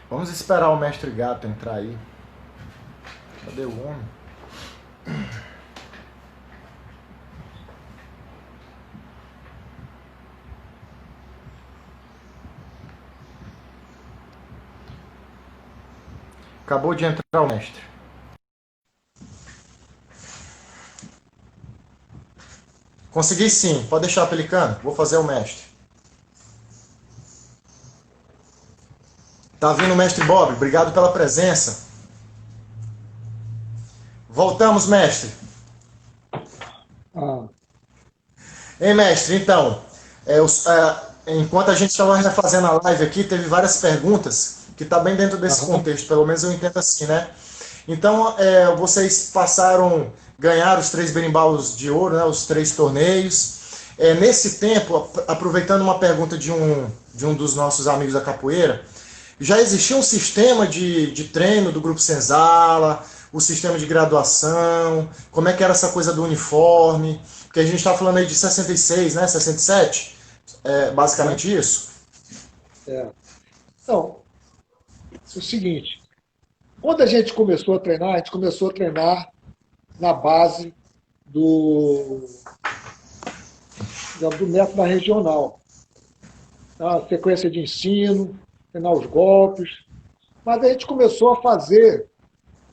Vamos esperar o mestre gato entrar aí. Cadê o homem? Acabou de entrar o mestre. Consegui sim, pode deixar, Pelicano. Vou fazer o mestre. Tá vindo o mestre Bob, obrigado pela presença. Voltamos, mestre. Ah, Hein, mestre? Então, enquanto a gente estava refazendo a live aqui, teve várias perguntas que está bem dentro desse aham. contexto, pelo menos eu entendo assim, né? Então, vocês ganharam os 3 berimbaus de ouro, né? Os 3 torneios. Nesse tempo, aproveitando uma pergunta de um dos nossos amigos da capoeira, já existia um sistema de treino do Grupo Senzala, o sistema de graduação, como é que era essa coisa do uniforme, porque a gente está falando aí de 66, né, 67, Aham. basicamente isso? É. Então, é o seguinte, quando a gente começou a treinar, a gente começou a treinar na base do, digamos, do método regional. A sequência de ensino, treinar os golpes. Mas a gente começou a fazer,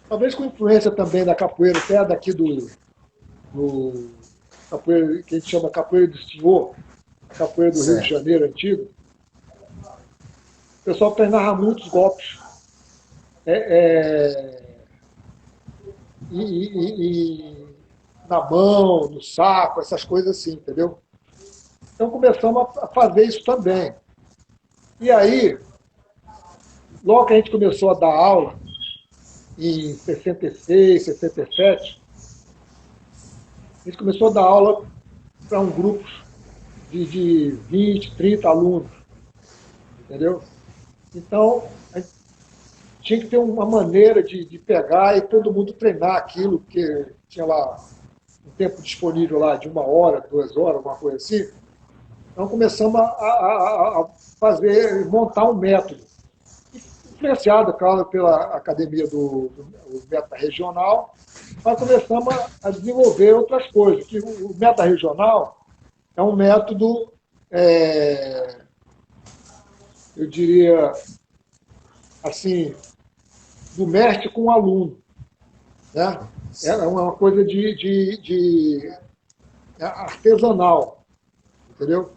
talvez com influência também da capoeira, até daqui do capoeira, que a gente chama capoeira do senhor, a capoeira do Rio de Certo. Janeiro antigo, o pessoal treinava muitos golpes. É, é, e na mão, no saco, essas coisas assim, entendeu? Então começamos a fazer isso também. E aí, logo que a gente começou a dar aula, em 66, 67, a gente começou a dar aula para um grupo de 20, 30 alunos, entendeu? Então, a gente tinha que ter uma maneira de pegar e todo mundo treinar aquilo, porque tinha lá um tempo disponível lá de 1 hora, 2 horas, uma coisa assim. Então começamos a fazer, montar um método, influenciado, claro, pela academia do Meta Regional, mas começamos a desenvolver outras coisas. Que o Meta Regional é um método, é, eu diria assim, do mestre com o aluno. Né? É uma coisa de artesanal, entendeu?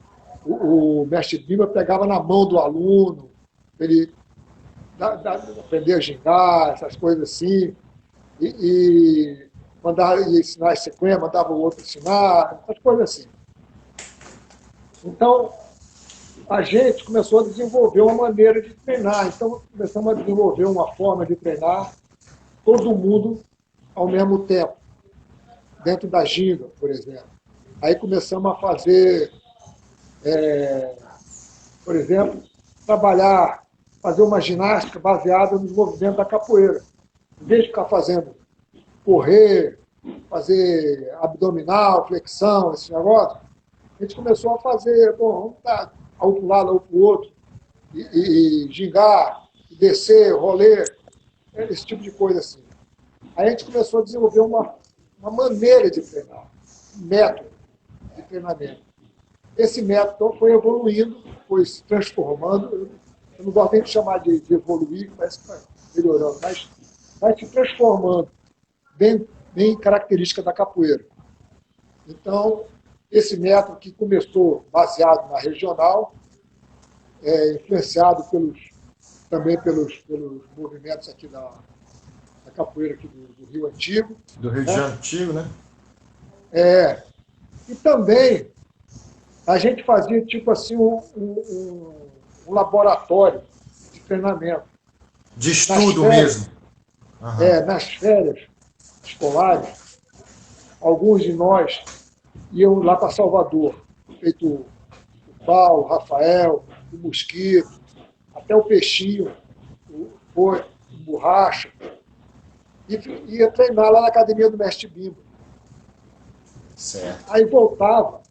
O mestre Bima pegava na mão do aluno, ele aprender a gingar, essas coisas assim, e mandava ensinar a sequência, mandava o outro ensinar, essas coisas assim. Então, a gente começou a desenvolver uma maneira de treinar. Então, começamos a desenvolver uma forma de treinar todo mundo ao mesmo tempo, dentro da ginga, por exemplo. Aí começamos a fazer, por exemplo, trabalhar, fazer uma ginástica baseada nos movimentos da capoeira. Em vez de ficar fazendo correr, fazer abdominal, flexão, esse negócio, a gente começou a fazer, bom, vamos dar ao para um lado, ao para o outro, e gingar, e descer, rolê, esse tipo de coisa assim. Aí a gente começou a desenvolver uma maneira de treinar, um método de treinamento. Esse método foi evoluindo, foi se transformando. Eu não gosto nem de chamar de evoluir, parece que vai melhorando, mas vai se transformando, bem característica da capoeira. Então, esse método que começou baseado na regional, influenciado também pelos movimentos aqui da capoeira aqui do Rio Antigo, Do Rio de né? Janeiro Antigo, né? E também a gente fazia tipo assim um laboratório de treinamento. De Nas estudo férias, mesmo. Aham. nas férias escolares, alguns de nós iam lá para Salvador, feito o Paulo, o Rafael, o Mosquito, até o Peixinho, foi, o Borracha, e ia treinar lá na academia do Mestre Bimbo. Certo. Aí voltava,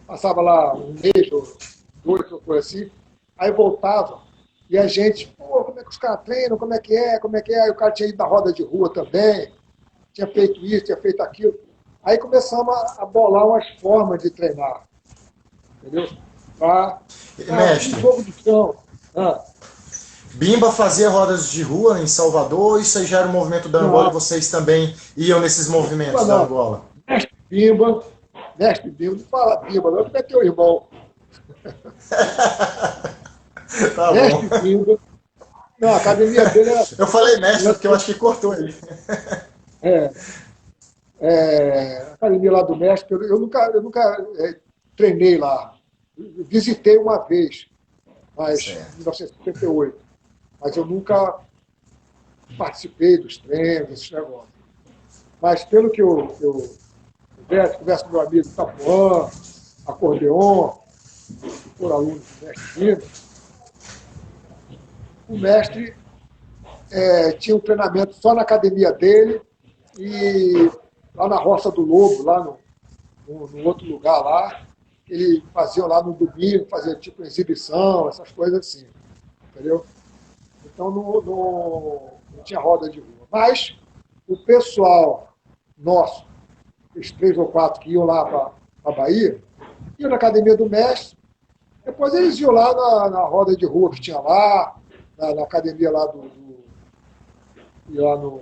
passava lá um mês ou 2, ou coisa assim, aí voltava, e a gente, pô, é que os caras treinam, como é que é, como é que é. Aí o cara tinha ido na roda de rua também, tinha feito isso, tinha feito aquilo. Aí começamos a bolar umas formas de treinar, entendeu? Um Mestre, jogo de chão. Ah, Bimba fazia rodas de rua em Salvador, isso aí já era o movimento da Angola e não, vocês também iam nesses movimentos da não. Angola? Mestre Bimba, mestre Bimba, não fala Bimba, não, porque é teu irmão. Tá bom. Mestre Bimba, não, a academia dele era. Eu falei mestre porque eu acho que cortou ele. É, a academia lá do México, eu nunca treinei lá. Eu visitei uma vez, mas em Certo. 1978. Mas eu nunca participei dos treinos, esses negócios. Mas pelo que eu converso com meu amigo Tapuã, acordeon, que foram alunos do mestre Bino, o mestre tinha um treinamento só na academia dele e lá na Roça do Lobo, lá no outro lugar lá, ele fazia lá no domingo, fazia tipo exibição, essas coisas assim, entendeu? Então não tinha roda de rua. Mas o pessoal nosso, os 3 ou 4 que iam lá para a Bahia, iam na academia do mestre, depois eles iam lá na roda de rua que tinha lá, na academia lá lá no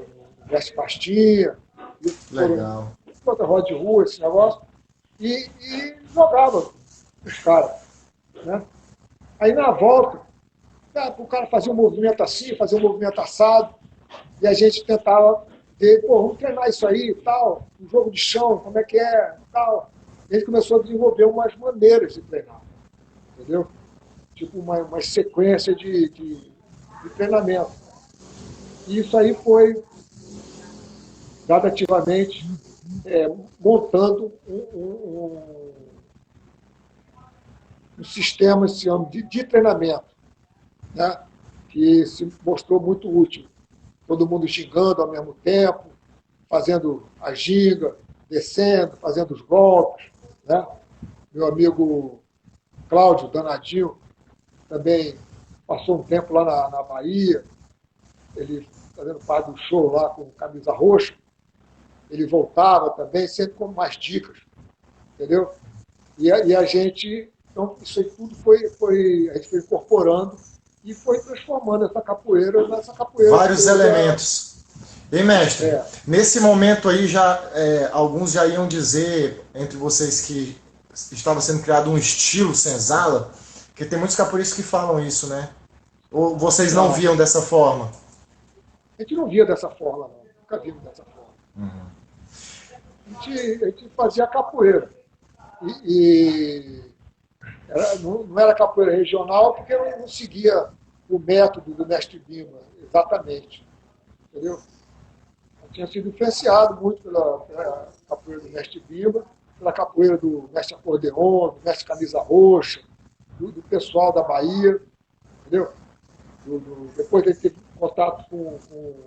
Mestre Pastinha, e foram Legal. outra roda de rua, esse negócio, e jogava os caras. Né? Aí na volta, o cara fazia um movimento assim, fazia um movimento assado, e a gente tentava ver, pô, vamos treinar isso aí e tal, um jogo de chão, como é que é e tal. E a gente começou a desenvolver umas maneiras de treinar, entendeu? Tipo uma sequência de treinamento. E isso aí foi gradativamente montando um sistema esse ano de treinamento, né? Que se mostrou muito útil. Todo mundo xingando ao mesmo tempo, fazendo a ginga, descendo, fazendo os golpes. Né? Meu amigo Cláudio Danadinho também passou um tempo lá na Bahia, ele fazendo parte do show lá com camisa roxa, ele voltava também, sempre com mais dicas, entendeu? E a gente, então, isso aí tudo a gente foi incorporando e foi transformando essa capoeira nessa capoeira. Vários elementos. E mestre, É, nesse momento aí já alguns já iam dizer entre vocês que estava sendo criado um estilo senzala, porque tem muitos capoeiristas que falam isso, né? Ou vocês não não, viam dessa forma? a gente não via dessa forma, não. Nunca vimos dessa forma. A gente fazia capoeira. Não era capoeira regional porque não seguia o método do mestre Bimba, exatamente. Entendeu? Eu tinha sido influenciado muito pela capoeira do mestre Bimba, pela capoeira do mestre acordeon, do mestre camisa roxa, do pessoal da Bahia, entendeu? Depois ele teve contato com o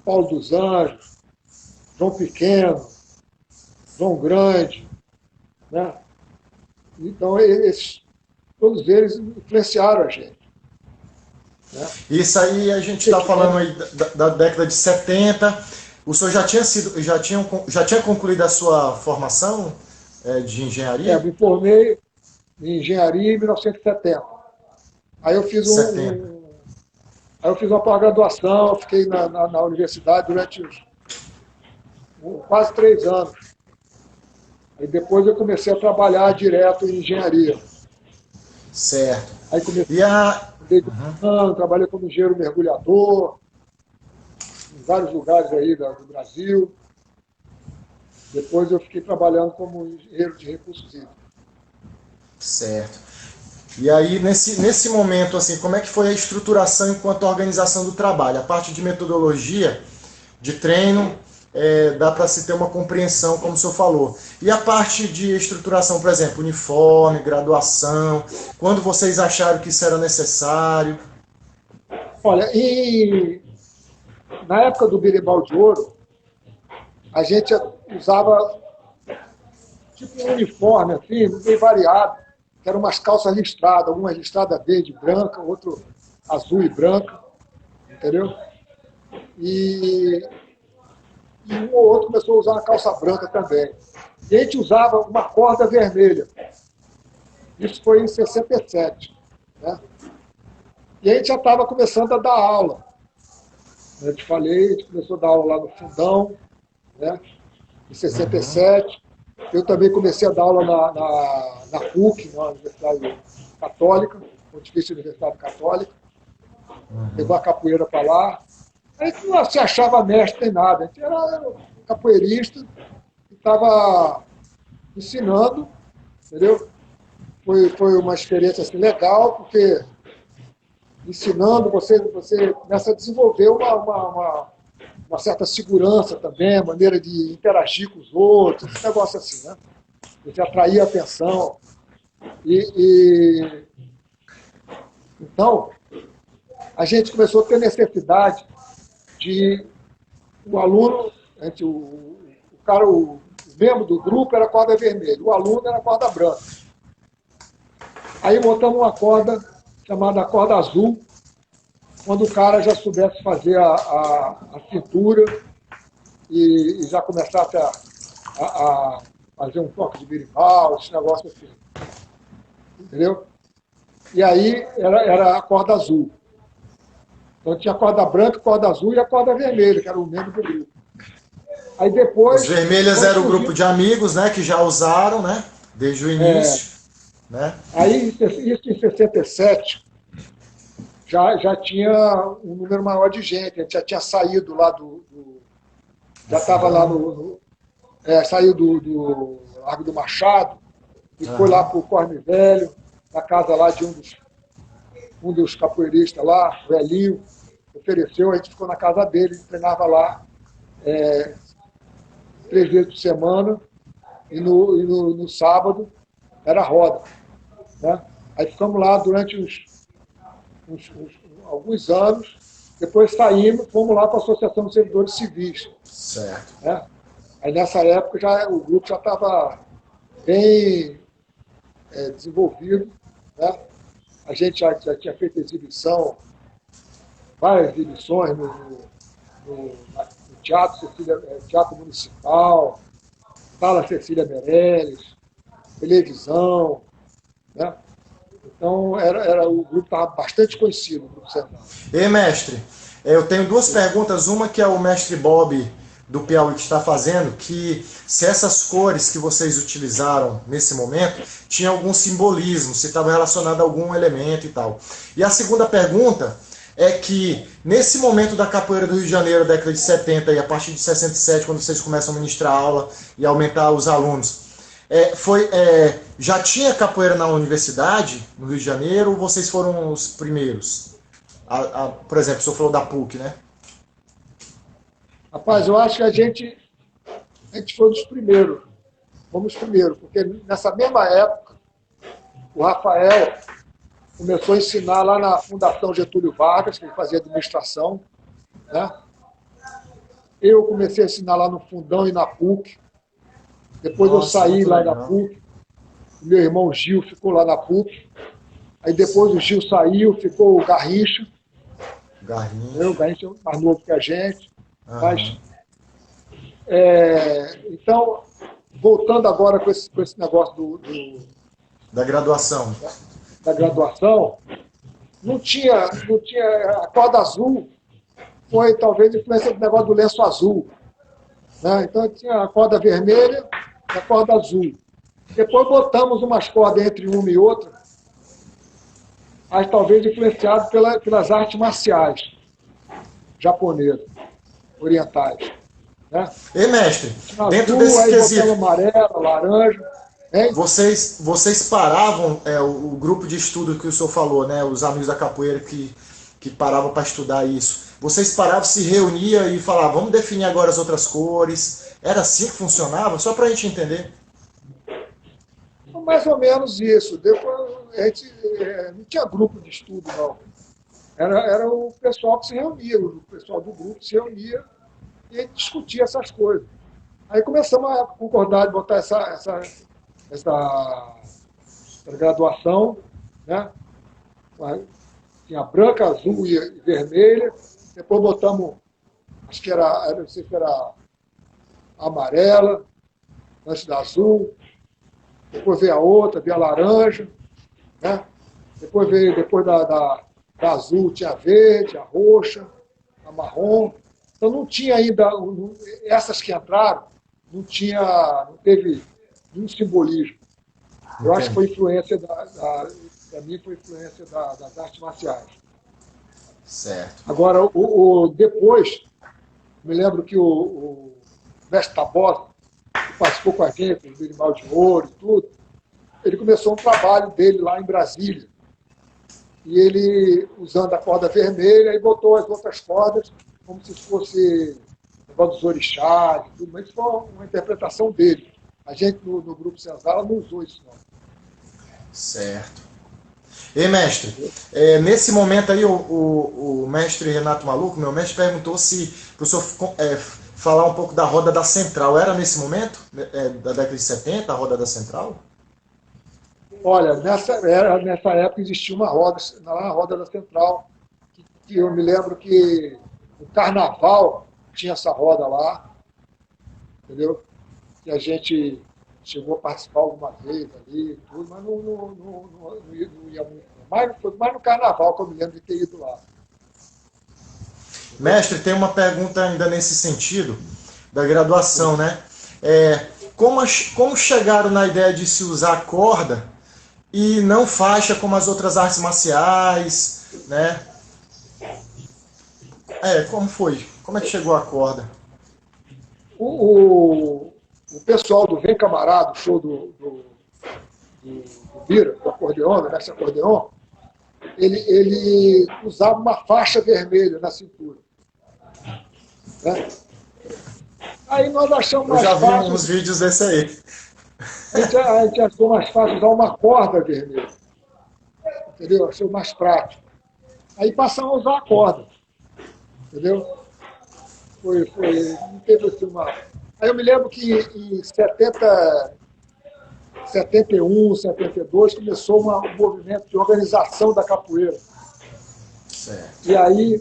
Paulo dos Anjos, João Pequeno, João Grande, né? Então, todos eles influenciaram a gente. Né? Isso aí a gente está falando aí da década de 70. O senhor já tinha concluído a sua formação de engenharia? Me formei em engenharia em 1970. Aí eu fiz 70. Aí eu fiz uma pós-graduação, fiquei na universidade durante quase 3 anos. Aí depois eu comecei a trabalhar direto em engenharia. Certo. Aí comecei E a... trabalhei como engenheiro mergulhador, em vários lugares aí do Brasil. Depois eu fiquei trabalhando como engenheiro de recursos hídricos. Certo. E aí, nesse momento, assim, como é que foi a estruturação enquanto organização do trabalho? A parte de metodologia, de treino, dá para se ter uma compreensão, como o senhor falou. E a parte de estruturação, por exemplo, uniforme, graduação, quando vocês acharam que isso era necessário? Olha, na época do berimbau de ouro, a gente usava tipo um uniforme, assim, bem variado, que eram umas calças listradas, algumas listradas verde e branca, outro azul e branca, entendeu? E um ou outro começou a usar uma calça branca também. E a gente usava uma corda vermelha. Isso foi em 67. Né? E a gente já estava começando a dar aula. Eu te falei, a gente começou a dar aula lá no Fundão, né? Em 67. Eu também comecei a dar aula na PUC, na Universidade Católica, Pontifícia Universidade Católica. Levou a capoeira para lá. A gente não se achava mestre nem nada, a gente era capoeirista e estava ensinando, entendeu? Foi uma experiência assim, legal, porque ensinando você começa a desenvolver uma certa segurança também, maneira de interagir com os outros, esse negócio assim, né? Você atrair a atenção. Então, a gente começou a ter necessidade de o aluno, o membro do grupo era corda vermelha, o aluno era corda branca. Aí botamos uma corda chamada corda azul, quando o cara já soubesse fazer a cintura e já começasse a fazer um toque de berimbau, esse negócio assim. Entendeu? E aí era a corda azul. Então tinha a corda branca, a corda azul e a corda vermelha, que era o membro do grupo. Aí depois... Os vermelhas eram o grupo de amigos, né, que já usaram, né, desde o início. Né? Aí, isso em 67, já tinha um número maior de gente. A gente já tinha saído lá já estava lá saiu do Largo do Machado e foi lá para o Corme Velho, na casa lá de um dos capoeiristas lá, o Elinho, ofereceu, a gente ficou na casa dele, treinava lá 3 vezes por semana, e no sábado era roda. Né? Aí ficamos lá durante alguns anos, depois saímos, fomos lá para a Associação de Servidores Civis. Certo. Né? Aí nessa época o grupo já estava bem desenvolvido. Né? A gente já tinha feito exibição, várias exibições no Teatro Municipal, Sala Cecília Meirelles, televisão. Né? Então, o grupo estava bastante conhecido, o Grupo Central. E mestre, eu tenho 2 perguntas. Uma que é o mestre Bob do Piauí que está fazendo, que se essas cores que vocês utilizaram nesse momento tinha algum simbolismo, se estava relacionado a algum elemento e tal. E a segunda pergunta é que nesse momento da capoeira do Rio de Janeiro, década de 70 e a partir de 67, quando vocês começam a ministrar aula e aumentar os alunos, já tinha capoeira na universidade, no Rio de Janeiro, ou vocês foram os primeiros? Por exemplo, o senhor falou da PUC, né? Rapaz, eu acho que a gente foi dos primeiros. Fomos os primeiros, porque nessa mesma época, o Rafael começou a ensinar lá na Fundação Getúlio Vargas, que ele fazia administração. Né? Eu comecei a ensinar lá no Fundão e na PUC. Depois eu saí lá da PUC. O meu irmão Gil ficou lá na PUC. Aí depois o Gil saiu, ficou o Garrincha. O Garrincha é mais novo que a gente. Mas, então, voltando agora com esse negócio da graduação. Da graduação, não tinha a corda azul, foi talvez influência do negócio do lenço azul. Né? Então tinha a corda vermelha e a corda azul. Depois botamos umas cordas entre uma e outra, mas talvez influenciado pelas artes marciais japonesas, orientais. Né? E mestre, dentro azul, desse aí quesito, amarelo, laranja. Hein? Vocês paravam o grupo de estudo que o senhor falou, né? Os amigos da capoeira que paravam para estudar isso. Vocês paravam, se reuniam e falavam, vamos definir agora as outras cores. Era assim que funcionava? Só para a gente entender. Mais ou menos isso. Depois a gente não tinha grupo de estudo, não. Era o pessoal que se reunia, o pessoal do grupo se reunia e a gente discutia essas coisas. Aí começamos a concordar de botar essa graduação, né? Tinha branca, azul e vermelha, Depois botamos, acho que não sei se era amarela, antes da azul. Depois veio a outra, veio a laranja, né? Depois da azul tinha a verde, a roxa, a marrom. Então não tinha ainda, essas que entraram, não teve nenhum simbolismo. Eu acho que foi influência para mim foi influência das artes marciais. Certo. Agora, depois, me lembro que o mestre Tabosa, que participou com a gente, do Berimbau de Ouro e tudo, ele começou um trabalho dele lá em Brasília. E ele, usando a corda vermelha, e botou as outras cordas como se fosse o negócio dos orixás e tudo, mas isso foi uma interpretação dele. A gente, no Grupo Senzala, não usou isso, não. Certo. E mestre, nesse momento aí, o mestre Renato Maluco, meu mestre, perguntou se o senhor falar um pouco da roda da Central. Era nesse momento, da década de 70, a roda da Central? Olha, nessa época existia uma roda, na roda da Central, que eu me lembro que o Carnaval tinha essa roda lá, entendeu? Que a gente chegou a participar alguma vez ali e tudo, mas não ia muito. Foi mais no Carnaval que eu me lembro de ter ido lá. Mestre, tem uma pergunta ainda nesse sentido, da graduação, né? Como chegaram na ideia de se usar corda e não faixa como as outras artes marciais, né? Como foi? Como é que chegou a corda? O pessoal do Vem Camarada, o show do Bira, do acordeon, do mestre acordeon, ele usava uma faixa vermelha na cintura. Né? Aí nós achamos mais fácil... Eu já vi uns vídeos desse aí. A gente achou mais fácil usar uma corda vermelha. Entendeu? Achou mais prático. Aí passamos a usar a corda. Entendeu? Não teve assim uma... Aí eu me lembro que em 71, 72, começou um movimento de organização da capoeira. Certo. E aí,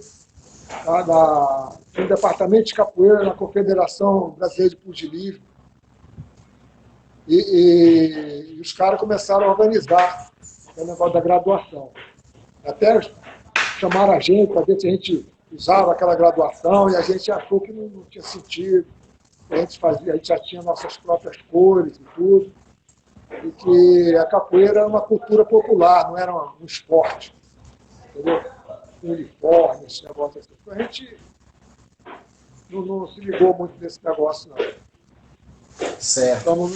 no departamento de capoeira, na Confederação Brasileira de Pugilismo, e os caras começaram a organizar o negócio da graduação. Até chamaram a gente para ver se a gente usava aquela graduação, e a gente achou que não tinha sentido. A gente já tinha nossas próprias cores e tudo, e que a capoeira era uma cultura popular, não era um esporte, entendeu? Um uniforme, esse negócio assim. Então, a gente não se ligou muito nesse negócio, não. Certo. Então,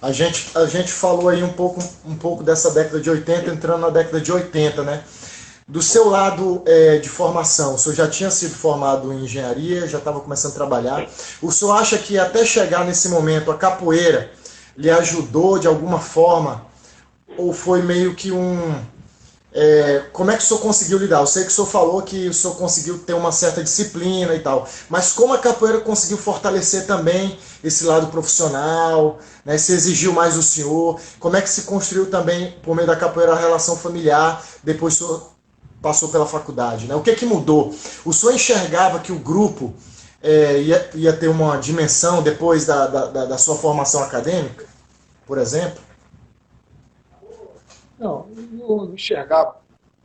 A gente falou aí um pouco dessa década de 80, entrando na década de 80, né? Do seu lado de formação, o senhor já tinha sido formado em engenharia, já estava começando a trabalhar. O senhor acha que até chegar nesse momento a capoeira lhe ajudou de alguma forma? Ou foi meio que como é que o senhor conseguiu lidar? Eu sei que o senhor falou que o senhor conseguiu ter uma certa disciplina e tal, mas como a capoeira conseguiu fortalecer também esse lado profissional, né? Se exigiu mais do senhor? Como é que se construiu também, por meio da capoeira, a relação familiar, depois o senhor passou pela faculdade, né? O que mudou? O senhor enxergava que o grupo ia ter uma dimensão depois da sua formação acadêmica, por exemplo? Não enxergava.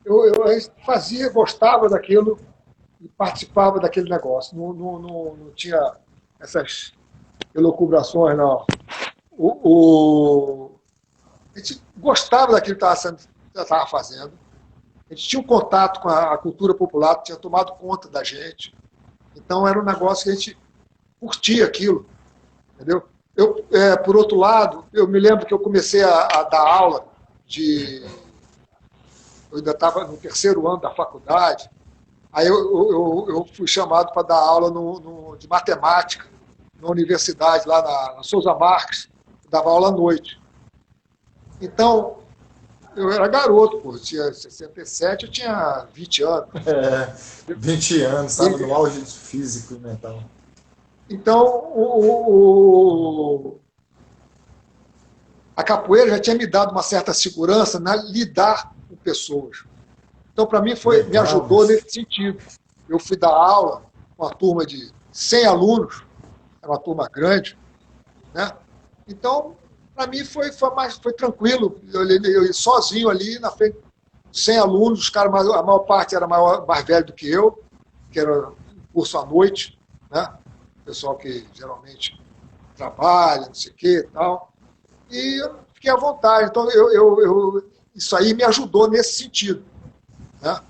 Eu gostava daquilo e participava daquele negócio. Não tinha essas elucubrações, não. A gente gostava daquilo que estava fazendo. A gente tinha um contato com a cultura popular, que tinha tomado conta da gente. Então, era um negócio que a gente curtia aquilo. Entendeu? Por outro lado, eu me lembro que eu comecei a dar aula eu ainda estava no terceiro ano da faculdade, aí eu fui chamado para dar aula de matemática na universidade, lá na Souza Marques, eu dava aula à noite. Então, eu era garoto, eu tinha 67, eu tinha 20 anos. 20 anos, estava no auge físico e mental. Então, a capoeira já tinha me dado uma certa segurança na lidar com pessoas. Então, para mim, me Legal, ajudou mestre. nesse sentido. Eu fui dar aula com uma turma de 100 alunos, era uma turma grande, né? Então, para mim, foi tranquilo. Eu ia sozinho ali, na frente, 100 alunos, os caras, a maior parte era mais velho do que eu, que era um curso à noite, né? Pessoal que geralmente trabalha, não sei o quê e tal. E eu fiquei à vontade. Então, isso aí me ajudou nesse sentido, né?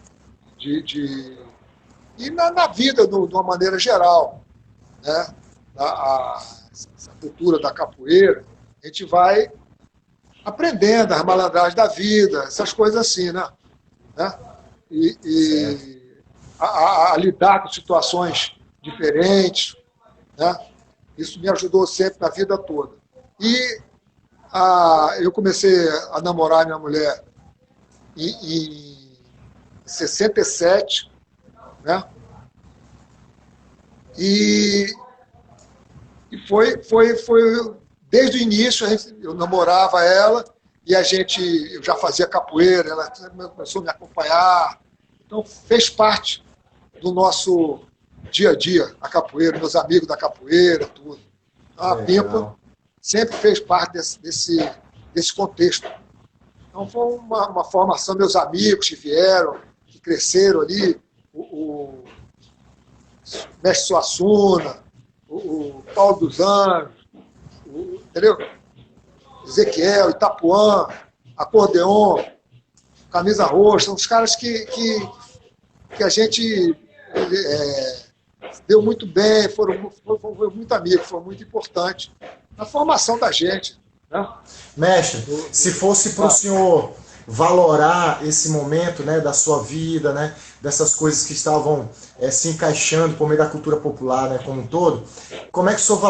E na vida, de uma maneira geral, né? Essa cultura da capoeira, a gente vai aprendendo as malandragens da vida, essas coisas assim, né? E a lidar com situações diferentes, né? Isso me ajudou sempre na vida toda. E eu comecei a namorar minha mulher em 67, né? E foi desde o início, eu namorava ela e eu já fazia capoeira, ela começou a me acompanhar. Então, fez parte do nosso dia a dia, a capoeira, meus amigos da capoeira, tudo. Então, a Pimpa sempre fez parte desse contexto. Então, foi uma formação, meus amigos que vieram, que cresceram ali, o Mestre Suassuna, o Paulo dos Anjos, entendeu? Ezequiel, Itapuã, Acordeon, Camisa Roxa, são os caras que a gente deu muito bem, foram muito amigos, foi muito importante na formação da gente. Né? Mestre, se fosse para o senhor valorar esse momento, né, da sua vida, né, dessas coisas que estavam se encaixando por meio da cultura popular, né, como um todo, como é que o senhor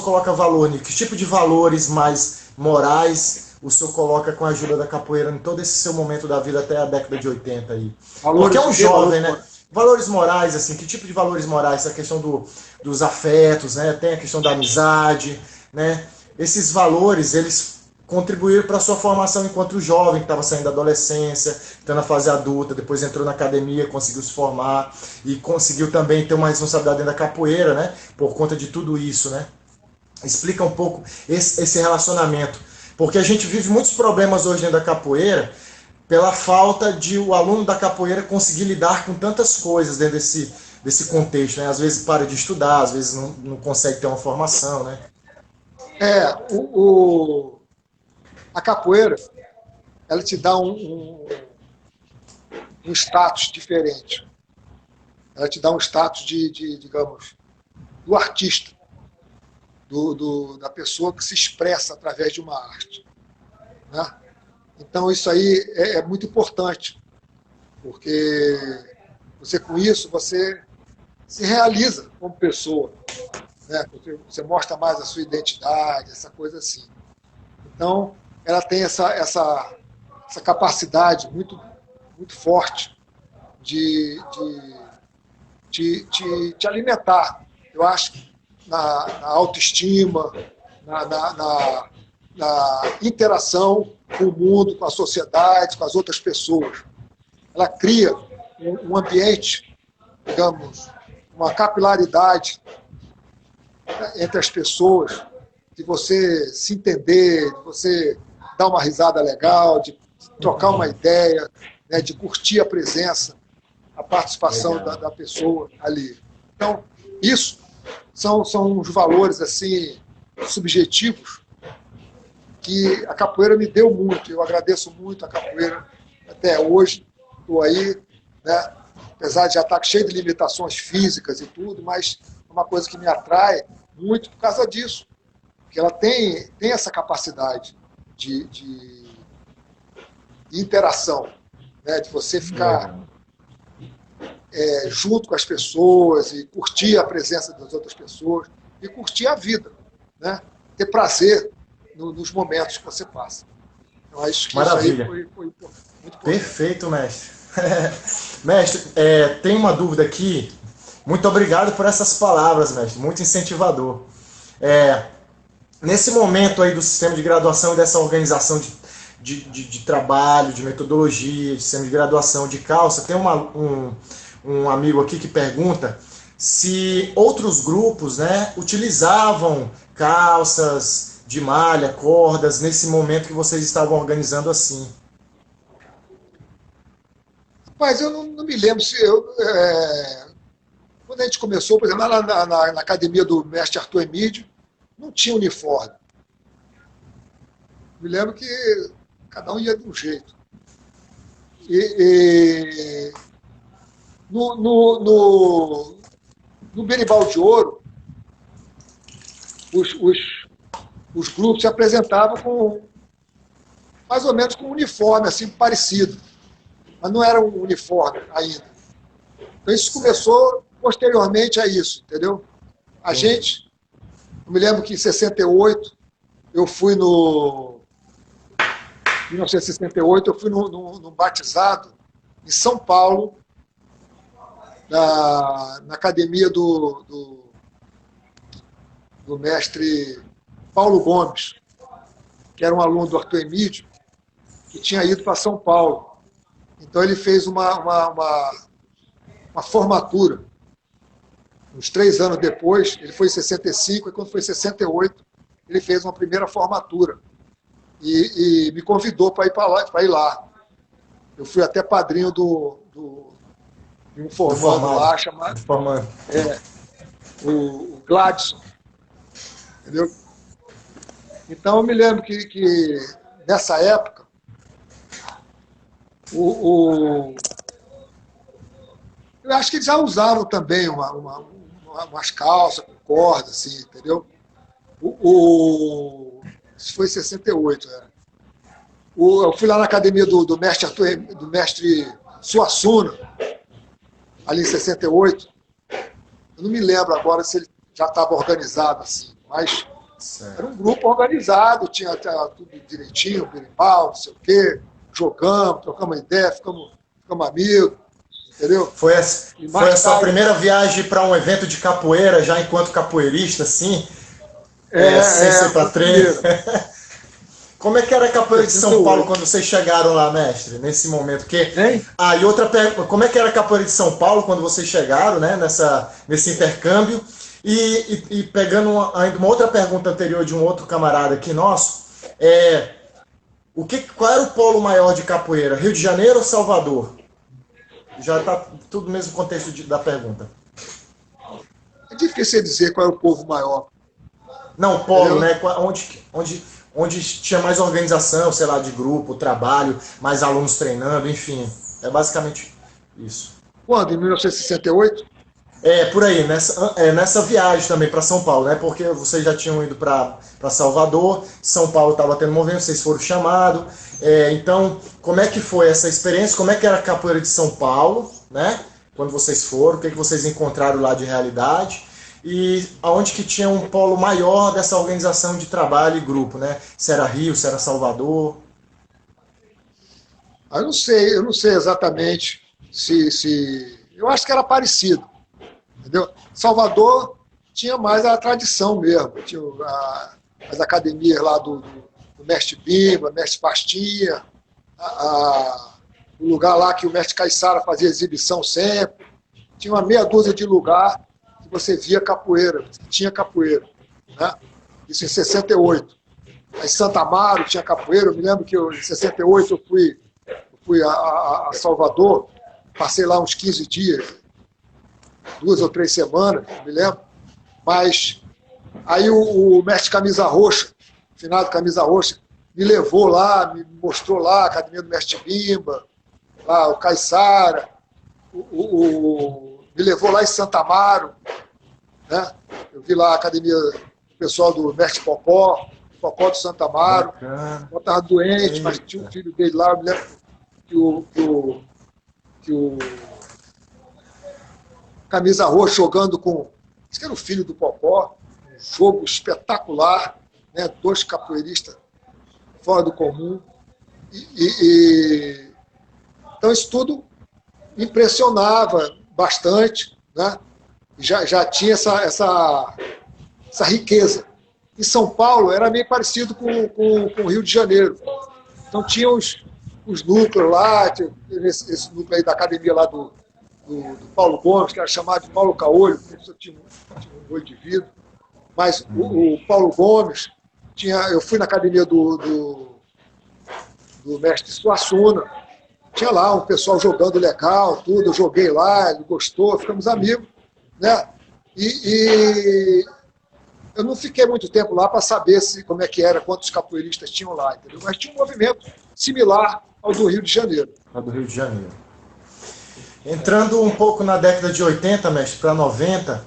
coloca valor nisso? Que tipo de valores mais morais o senhor coloca com a ajuda da capoeira em todo esse seu momento da vida até a década de 80 aí? Porque é um jovem, né? Valores morais, assim, que tipo de valores morais? A questão dos afetos, né? Tem a questão da amizade, né? Esses valores, eles contribuíram para a sua formação enquanto jovem, que estava saindo da adolescência, entrando na fase adulta, depois entrou na academia, conseguiu se formar e conseguiu também ter uma responsabilidade dentro da capoeira, né? Por conta de tudo isso, né? Explica um pouco esse relacionamento. Porque a gente vive muitos problemas hoje dentro da capoeira pela falta de o aluno da capoeira conseguir lidar com tantas coisas dentro desse contexto, né? Às vezes para de estudar, às vezes não consegue ter uma formação, né? A capoeira, ela te dá um status diferente. Ela te dá um status digamos, do artista, da pessoa que se expressa através de uma arte. Né? Então, isso aí é muito importante, porque com isso, você se realiza como pessoa. Né? Você mostra mais a sua identidade, essa coisa assim. Então, ela tem essa capacidade muito, muito forte de te alimentar. Eu acho que na autoestima, na interação com o mundo, com a sociedade, com as outras pessoas. Ela cria um ambiente, digamos, uma capilaridade entre as pessoas, de você se entender, de você dar uma risada legal, de trocar uma ideia, né, de curtir a presença, a participação da pessoa ali. Então, isso são os valores assim subjetivos que a capoeira me deu muito. Eu agradeço muito a capoeira até hoje. Estou aí, né, apesar de já estar cheio de limitações físicas e tudo, mas é uma coisa que me atrai muito por causa disso. Porque ela tem essa capacidade de interação, né, de você ficar junto com as pessoas e curtir a presença das outras pessoas e curtir a vida, né? Ter prazer nos momentos que você passa. Eu acho que Maravilha. Isso aí foi muito importante. Perfeito, mestre. Mestre, tem uma dúvida aqui. Muito obrigado por essas palavras, mestre. Muito incentivador. Nesse momento aí do sistema de graduação e dessa organização de trabalho, de metodologia, de semi-graduação de calça. Tem um amigo aqui que pergunta se outros grupos, né, utilizavam calças de malha, cordas, nesse momento que vocês estavam organizando assim. Mas eu não me lembro se eu. Quando a gente começou, por exemplo, lá na academia do mestre Arthur Emídio, não tinha uniforme. Me lembro que cada um ia de um jeito. No Berimbau de Ouro, os grupos se apresentavam com mais ou menos com um uniforme assim parecido, mas não era um uniforme ainda. Então isso começou posteriormente a isso, entendeu? A gente, eu me lembro que em 68 eu fui em 1968 eu fui no batizado em São Paulo, na academia do mestre Paulo Gomes, que era um aluno do Arthur Emídio, que tinha ido para São Paulo. Então ele fez uma formatura. Uns 3 anos depois, ele foi em 65, e quando foi em 68, ele fez uma primeira formatura. E me convidou para ir lá. Eu fui até padrinho de um formando lá, chamado o Gladson. Entendeu? Então eu me lembro que nessa época eu acho que eles já usavam também umas calças com corda, assim, entendeu? Isso foi em 68. Eu fui lá na academia do mestre Suassuna, ali em 68. Eu não me lembro agora se ele já estava organizado assim, mas era um grupo organizado, tinha tudo direitinho, berimbau, não sei o quê, jogamos, trocamos ideia, ficamos amigos, entendeu? Foi essa primeira viagem para um evento de capoeira, já enquanto capoeirista, assim, sem ser para treino. Como é que era a capoeira de São Paulo quando vocês chegaram lá, mestre, nesse momento? E outra pergunta, como é que era a capoeira de São Paulo quando vocês chegaram, né, nesse intercâmbio? E pegando ainda uma outra pergunta anterior de um outro camarada aqui nosso, qual era o polo maior de capoeira? Rio de Janeiro ou Salvador? Já está tudo no mesmo contexto da pergunta. É difícil dizer qual é o povo maior. Não, polo, né? Onde tinha mais organização, sei lá, de grupo, trabalho, mais alunos treinando, enfim. É basicamente isso. Quando? Em 1968? Por aí, nessa viagem também para São Paulo, né? Porque vocês já tinham ido para Salvador, São Paulo estava tendo movimento, vocês foram chamados. Então, como é que foi essa experiência? Como é que era a capoeira de São Paulo, né? Quando vocês foram, o que vocês encontraram lá de realidade? E aonde que tinha um polo maior dessa organização de trabalho e grupo, né? Se era Rio, se era Salvador? Eu não sei exatamente se... Eu acho que era parecido, entendeu? Salvador tinha mais a tradição mesmo, tinha as academias lá do mestre Bimba, mestre Pastinha, o lugar lá que o mestre Caiçara fazia exibição sempre, tinha uma meia dúzia de lugar que você via capoeira, tinha capoeira, né? Isso em 68. Aí em Santa Amaro tinha capoeira, eu me lembro que em 68 eu fui a Salvador, passei lá uns 15 dias, 2 ou 3 semanas, não me lembro, mas aí o mestre Camisa Roxa, finado Camisa Roxa, me levou lá, me mostrou lá a academia do mestre Bimba, lá o Caiçara, me levou lá em Santa Amaro, né? Eu vi lá a academia do pessoal do mestre Popó do Santa Amaro. Eu estava doente, mas tinha um filho dele lá, eu me lembro que o Camisa Roxa jogando com... Acho que era o filho do Popó, um jogo espetacular, né? 2 capoeiristas fora do comum. Então isso tudo impressionava bastante, né? Já tinha essa riqueza. Em São Paulo era meio parecido com o Rio de Janeiro. Então tinha os núcleos lá, tinha esse núcleo aí da academia lá do Paulo Gomes, que era chamado de Paulo Caolho, porque tinha um olho de vidro. Mas o Paulo Gomes, eu fui na academia do mestre Suassuna, tinha lá um pessoal jogando legal, tudo, eu joguei lá, ele gostou, ficamos amigos, né? E eu não fiquei muito tempo lá para saber como é que era, quantos capoeiristas tinham lá, entendeu? Mas tinha um movimento similar ao do Rio de Janeiro. Ao do Rio de Janeiro. Entrando um pouco na década de 80, mestre, para 90,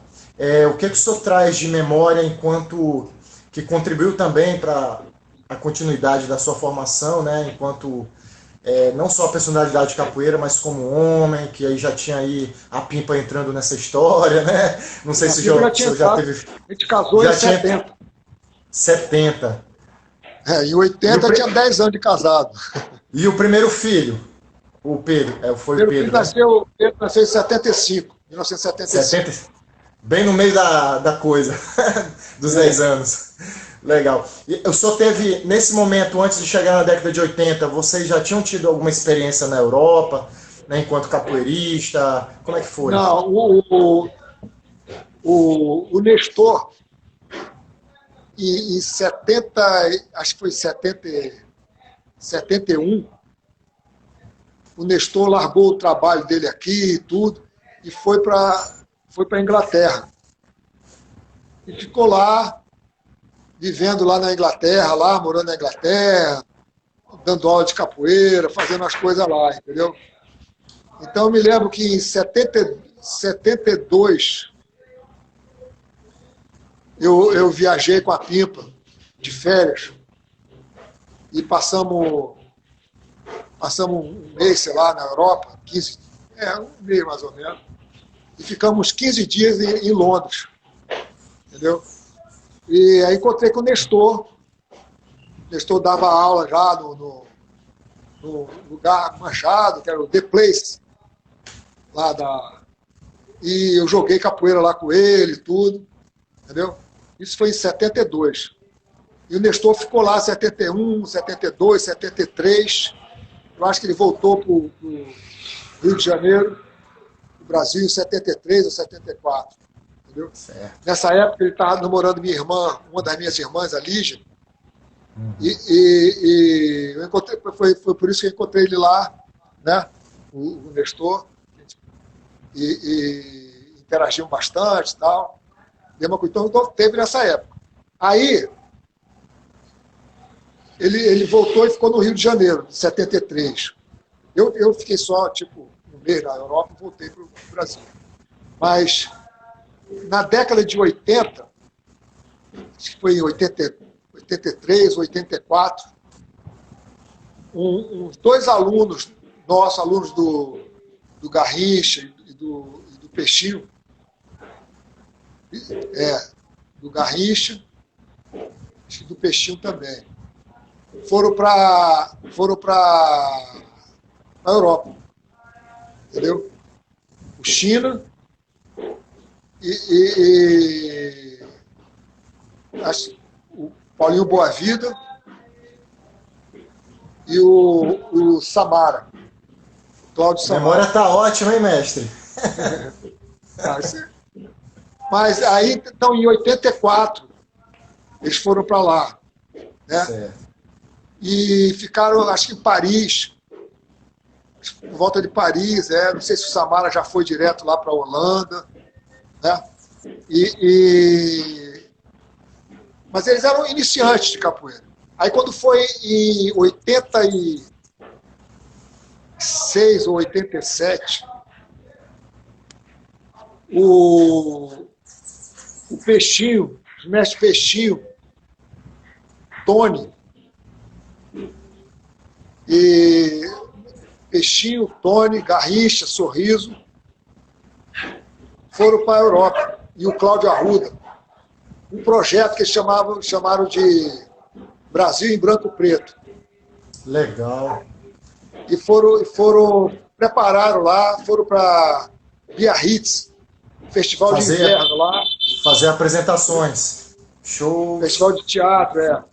o que o senhor traz de memória enquanto que contribuiu também para a continuidade da sua formação, né, enquanto não só a personalidade de capoeira, mas como homem, que aí já tinha aí a Pimpa entrando nessa história, né? Não sei se o senhor já teve... A gente casou em 70. 70. Em 80 eu tinha 10 anos de casado. E o primeiro filho? O Pedro, foi o Pedro. Pedro nasceu em 75, 1975. 70, bem no meio da coisa, dos 10 anos. Legal. E o senhor teve, nesse momento, antes de chegar na década de 80, vocês já tinham tido alguma experiência na Europa, né, enquanto capoeirista? Como é que foi? Não, o Nestor, em 70, acho que foi 71, o Nestor largou o trabalho dele aqui e tudo, e foi para a Inglaterra. E ficou lá, vivendo lá na Inglaterra, lá, morando na Inglaterra, dando aula de capoeira, fazendo as coisas lá, entendeu? Então eu me lembro que em 72 eu viajei com a Pimpa de férias e passamos um mês, sei lá, na Europa, um mês mais ou menos, e ficamos 15 dias em Londres, entendeu? E aí encontrei com o Nestor. O Nestor dava aula já no lugar manchado, que era o The Place, e eu joguei capoeira lá com ele e tudo, entendeu? Isso foi em 72. E o Nestor ficou lá em 71, 72, 73. Eu acho que ele voltou para o Rio de Janeiro, o Brasil, em 73 ou 74. Entendeu? Certo. Nessa época ele estava namorando minha irmã, uma das minhas irmãs, a Lígia. E eu encontrei, foi por isso que eu encontrei ele lá, né? O Nestor. E interagimos bastante e tal. Então teve nessa época. Aí ele voltou e ficou no Rio de Janeiro, em 73. Eu fiquei só, um mês na Europa e voltei para o Brasil. Mas na década de 80, acho que foi em 83, 84, uns dois alunos nossos, alunos do Garrincha e do Peixinho, do Garrincha, acho que do Peixinho também, foram para a Europa, entendeu? O China e o Paulinho Boavida e o Samara, Cláudio Samara. A memória tá ótima, hein, mestre? Mas aí, então, em 84, eles foram para lá, né? Certo. E ficaram, acho que em Paris, por volta de Paris, não sei se o Samara já foi direto lá para a Holanda, né? Mas eles eram iniciantes de capoeira. Aí quando foi em 86 ou 87, o Peixinho, o mestre Peixinho, Tony, Peixinho, Tony, Garrincha, Sorriso, foram para a Europa. E o Cláudio Arruda, um projeto que eles chamaram de Brasil em Branco e Preto. Legal. E prepararam lá, foram para Biarritz, festival de inverno lá. Fazer apresentações. Show. Festival de teatro, Legal.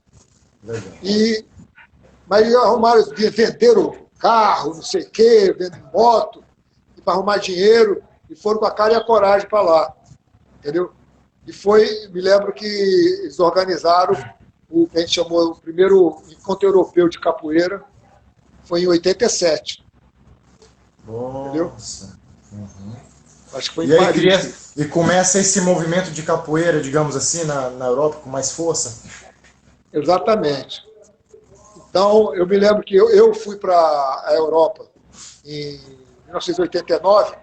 Mas arrumaram, venderam carro, não sei o quê, venderam moto, para arrumar dinheiro, e foram com a cara e a coragem para lá, entendeu? E foi, me lembro que eles organizaram o que a gente chamou o primeiro encontro europeu de capoeira, foi em 87. Entendeu? Nossa. Uhum. Acho que foi E em aí Paris. e começa esse movimento de capoeira, digamos assim, na Europa com mais força? Exatamente. Então, eu me lembro que eu fui para a Europa em 1989,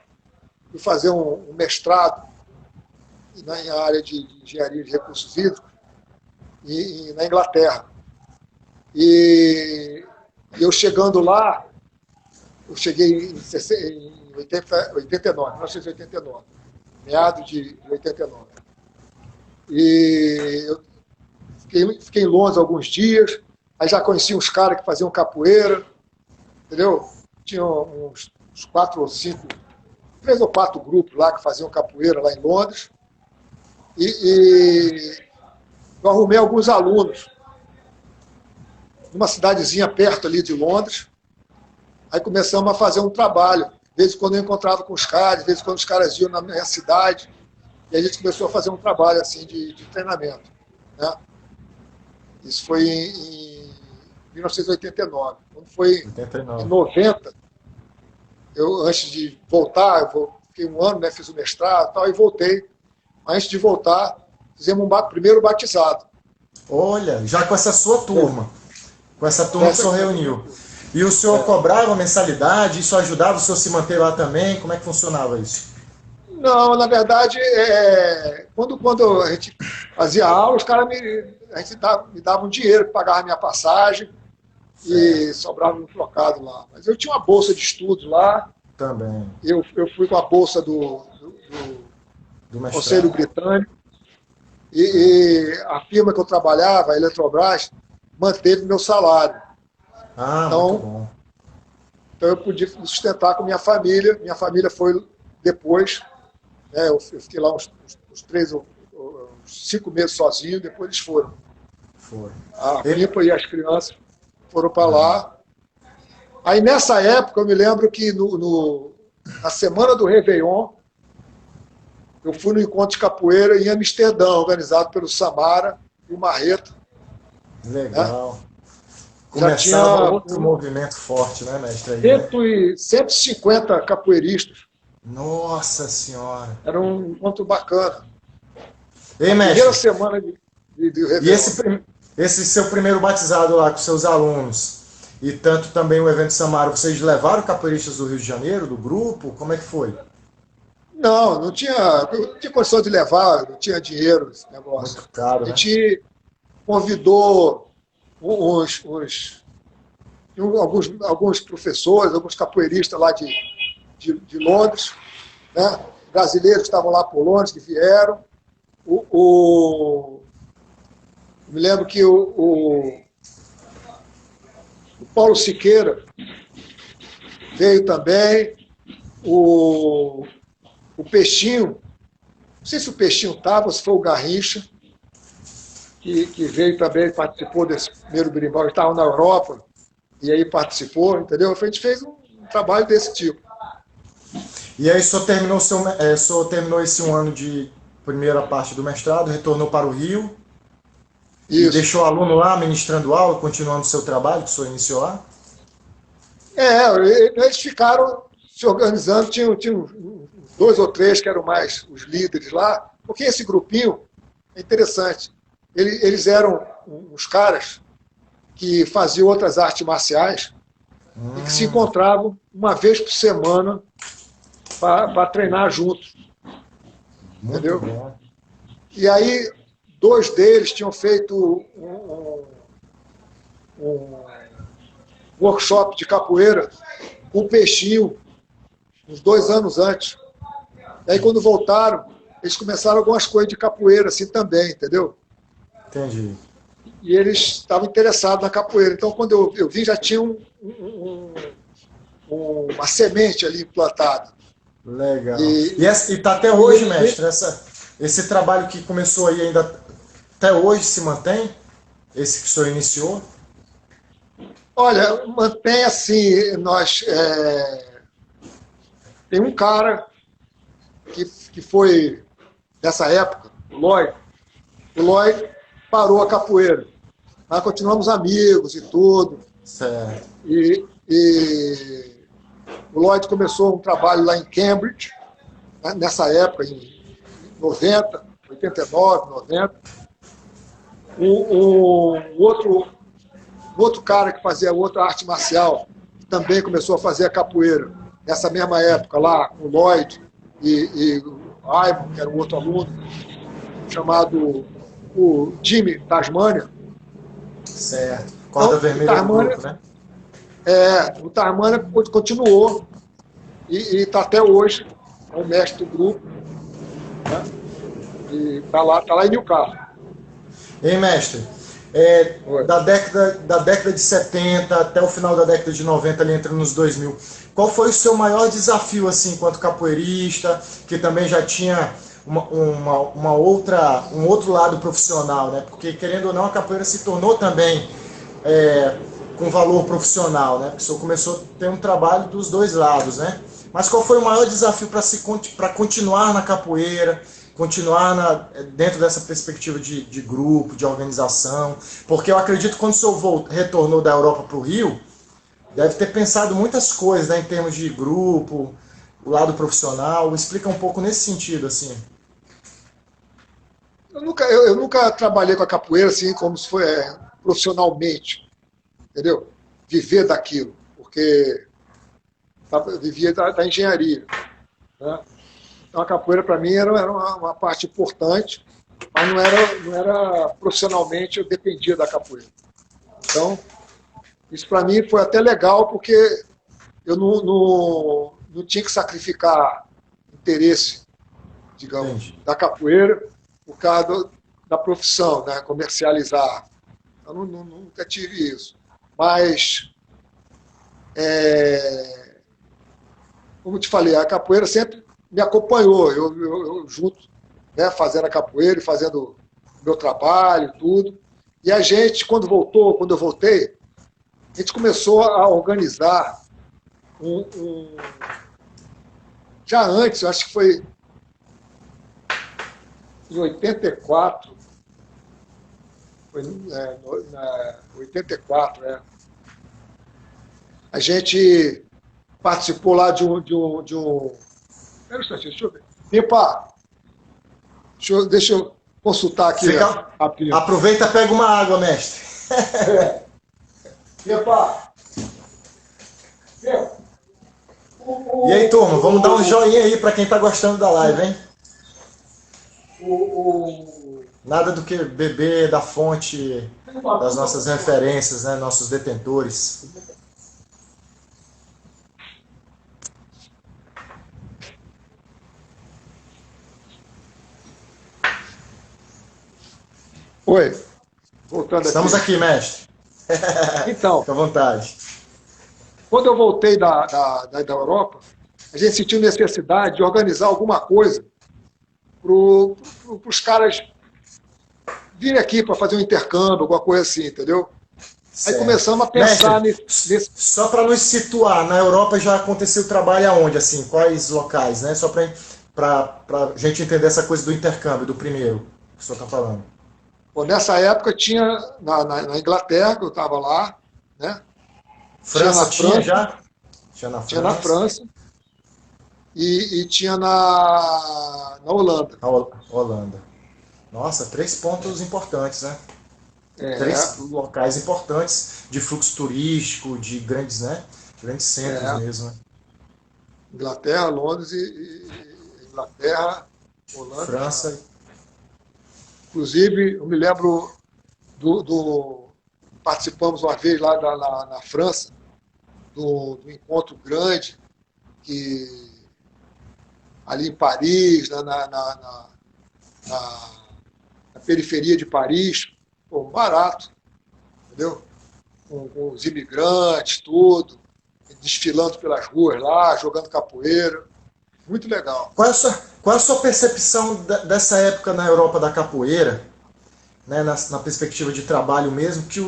fui fazer um mestrado na área de engenharia de recursos hídricos na Inglaterra. E eu chegando lá, eu cheguei em 89, 1989, meados de 89. E eu fiquei em Londres alguns dias, aí já conheci uns caras que faziam capoeira, entendeu? Tinha uns 4 ou 5, 3 ou 4 grupos lá que faziam capoeira lá em Londres. E eu arrumei alguns alunos numa cidadezinha perto ali de Londres. Aí começamos a fazer um trabalho. De vez em quando eu encontrava com os caras, de vez em quando os caras iam na minha cidade. E a gente começou a fazer um trabalho assim de treinamento. Né? Isso foi em 1989. Quando foi 89. em 90, eu, antes de voltar, fiquei um ano, né, fiz o mestrado e tal, e voltei. Mas antes de voltar, fizemos primeiro batizado. Olha, já com essa sua turma. Com essa turma que o senhor reuniu. E o senhor cobrava mensalidade? Isso ajudava o senhor a se manter lá também? Como é que funcionava isso? Não, na verdade, quando a gente fazia aula, os caras me davam dinheiro para pagar a minha passagem e sobrava um trocado lá. Mas eu tinha uma bolsa de estudos lá. Também. Eu fui com a bolsa do Conselho Britânico. E a firma que eu trabalhava, a Eletrobras, manteve meu salário. Então, muito bom. Então eu podia me sustentar com minha família. Minha família foi depois. Né, eu fiquei lá uns 5 meses sozinho, depois eles foram. A Pipa e as crianças foram para lá. Aí nessa época eu me lembro que na semana do Réveillon, eu fui no encontro de capoeira em Amsterdã, organizado pelo Samara e o Marreta. Legal. Né? Começava outro movimento forte, né, mestre? Aí, 150 capoeiristas. Nossa Senhora! Era um encontro bacana. Ei, mestre, primeira semana de Réveillon. E esse seu primeiro batizado lá com seus alunos, e tanto também o evento Samara, vocês levaram capoeiristas do Rio de Janeiro, do grupo? Como é que foi? Não tinha condição de levar, não tinha dinheiro esse negócio. Muito caro, a gente convidou alguns professores, alguns capoeiristas lá de Londres, né? Brasileiros que estavam lá por Londres, que vieram. Me lembro que o Paulo Siqueira veio também, o Peixinho, não sei se o Peixinho estava ou se foi o Garrincha, que veio também, participou desse primeiro berimbau, ele estava na Europa, e aí participou, entendeu? A gente fez um trabalho desse tipo. E aí o senhor terminou esse um ano de primeira parte do mestrado, retornou para o Rio, Isso. E deixou o aluno lá ministrando aula, continuando o seu trabalho que o senhor iniciou lá? Eles ficaram se organizando, tinham 2 ou 3 que eram mais os líderes lá, porque esse grupinho é interessante. Eles eram uns caras que faziam outras artes marciais e que se encontravam uma vez por semana para treinar juntos. Muito entendeu? Bom. E aí, 2 deles tinham feito um workshop de capoeira com o Peixinho, uns 2 anos antes. E aí, quando voltaram, eles começaram algumas coisas de capoeira assim também, entendeu? Entendi. E eles estavam interessados na capoeira. Então, quando eu vi, já tinha uma semente ali implantada. Legal. E está até hoje, mestre, esse trabalho que começou aí ainda até hoje se mantém? Esse que o senhor iniciou? Olha, mantém assim, tem um cara que foi dessa época, o Lloyd parou a capoeira, mas continuamos amigos e tudo, Certo. e o Lloyd começou um trabalho lá em Cambridge, né, nessa época, em 90, 89, 90. O outro cara que fazia outra arte marcial também começou a fazer a capoeira nessa mesma época lá, com o Lloyd e o Aimon, que era um outro aluno, chamado o Jimmy Tasmania. Certo. Corda Então, vermelha do grupo, né? O Tasmania continuou e está até hoje, é o mestre do grupo, né? E está lá em Newcastle. Ei, mestre, da década de 70 até o final da década de 90, ali entre nos 2000, qual foi o seu maior desafio, assim, enquanto capoeirista, que também já tinha um outro lado profissional, né? Porque, querendo ou não, a capoeira se tornou também com valor profissional, né? Porque o senhor começou a ter um trabalho dos dois lados, né? Mas qual foi o maior desafio para continuar na capoeira, continuar dentro dessa perspectiva de grupo, de organização? Porque eu acredito que quando o senhor retornou da Europa para o Rio, deve ter pensado muitas coisas, né, em termos de grupo, o lado profissional. Explica um pouco nesse sentido, assim. Eu nunca trabalhei com a capoeira assim como se foi profissionalmente, entendeu? Viver daquilo, porque vivia da engenharia, né? Então a capoeira para mim era uma parte importante, mas não era profissionalmente, eu dependia da capoeira. Então, isso para mim foi até legal, porque eu não tinha que sacrificar interesse, digamos, Entendi. da capoeira por causa da profissão, né? Comercializar. Eu nunca tive isso. Mas, como te falei, a capoeira sempre me acompanhou. Eu junto, né, fazendo a capoeira e fazendo o meu trabalho, tudo. E a gente, quando eu voltei, a gente começou a organizar já antes, eu acho que foi em 84, foi 84, a gente participou lá de um. Espera um instantinho, deixa eu ver. Epa, deixa eu consultar aqui. Aproveita e pega uma água, mestre. Epa! E aí, turma, vamos dar um joinha aí para quem tá gostando da live, hein? Nada do que beber da fonte das nossas referências, né? Nossos detentores. Oi, voltando Estamos aqui, mestre. Então, fica à vontade. Quando eu voltei da Europa, a gente sentiu necessidade de organizar alguma coisa para os caras virem aqui para fazer um intercâmbio, alguma coisa assim, entendeu? Certo. Aí começamos a pensar nesse... Só para nos situar, na Europa já aconteceu o trabalho aonde, assim? Quais locais, né? Só para a gente entender essa coisa do intercâmbio, do primeiro que o senhor está falando. Bom, nessa época tinha na Inglaterra, que eu estava lá, né? França tinha já? Tinha na França e tinha na Holanda. Holanda. Nossa, 3 pontos importantes, né? 3 locais importantes de fluxo turístico, de grandes, né? Grandes centros mesmo. Né? Inglaterra, Londres e Inglaterra, Holanda. França. Inclusive, eu me lembro participamos uma vez lá na França, do encontro grande, que ali em Paris, na periferia de Paris, pô, barato, entendeu? Com os imigrantes, tudo, desfilando pelas ruas lá, jogando capoeira. Muito legal. Qual é a sua percepção dessa época na Europa da capoeira, né, na perspectiva de trabalho mesmo, que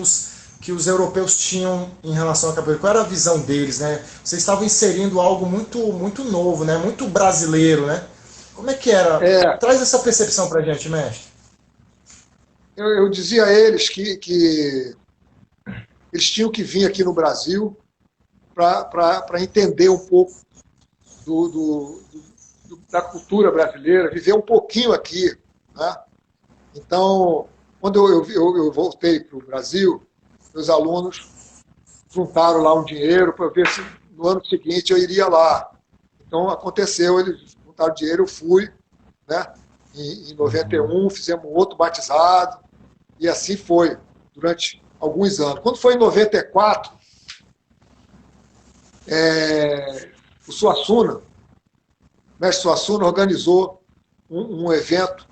que os europeus tinham em relação à capoeira? Qual era a visão deles, né? Vocês estavam inserindo algo muito novo, né? Muito brasileiro, né? Como é que era? É, Traz essa percepção pra gente, mestre. eu dizia a eles que eles tinham que vir aqui no Brasil para entender um pouco da cultura brasileira, viver um pouquinho aqui. Né? Então, quando eu voltei para o Brasil, meus alunos juntaram lá um dinheiro para ver se no ano seguinte eu iria lá. Então, aconteceu, eles juntaram dinheiro, eu fui, né? Em 91, fizemos um outro batizado, e assim foi, durante alguns anos. Quando foi em 94, o Suassuna, o mestre Suassuna, organizou um evento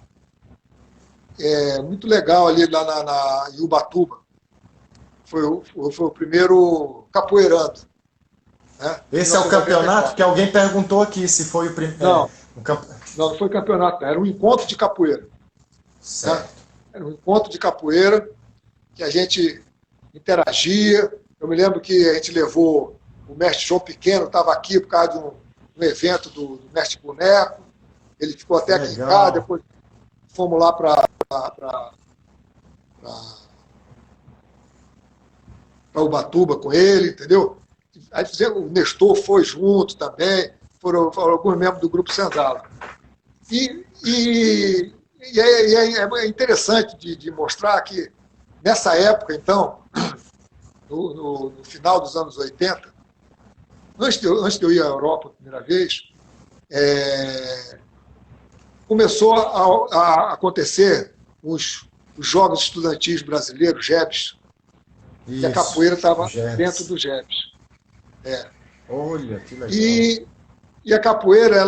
muito legal ali lá em Ubatuba. Foi o primeiro capoeirando. Né? Esse é o campeonato que alguém perguntou aqui se foi o primeiro. Não, não foi campeonato, era um encontro de capoeira. Certo. Né? Era um encontro de capoeira que a gente interagia. Eu me lembro que a gente levou o mestre João Pequeno, estava aqui por causa de um evento do mestre Boneco. Ele ficou até aqui em casa, depois fomos lá para Ubatuba com ele, entendeu? Aí fizemos, o Nestor foi junto também, foram alguns membros do Grupo Senzala. E é interessante de mostrar que, nessa época, então, no final dos anos 80, antes de eu ir à Europa a primeira vez, começou a acontecer os Jogos Estudantis Brasileiros, JEBs, e a capoeira estava dentro do JEBs. Olha, que legal. E a capoeira,